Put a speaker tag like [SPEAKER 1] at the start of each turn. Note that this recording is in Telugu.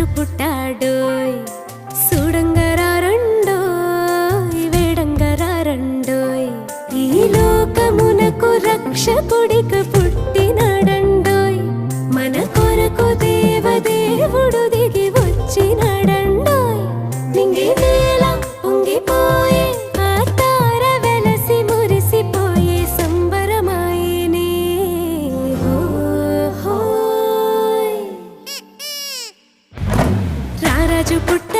[SPEAKER 1] రారాజు పుట్టాడోయ్ సూడంగరారండోయ్ వేడంగరారండోయ్ ఈ లోకమునకు రక్షకుడికి పుట్టినాడండోయ్ మన కొరకు దేవదేవుడు దిగి వచ్చినాడండోయ్ నింగి నేల పొంగిపోయే ఆ తార వెలసి మురిసిపోయే సంబరమాయనే రారాజు పుట్ట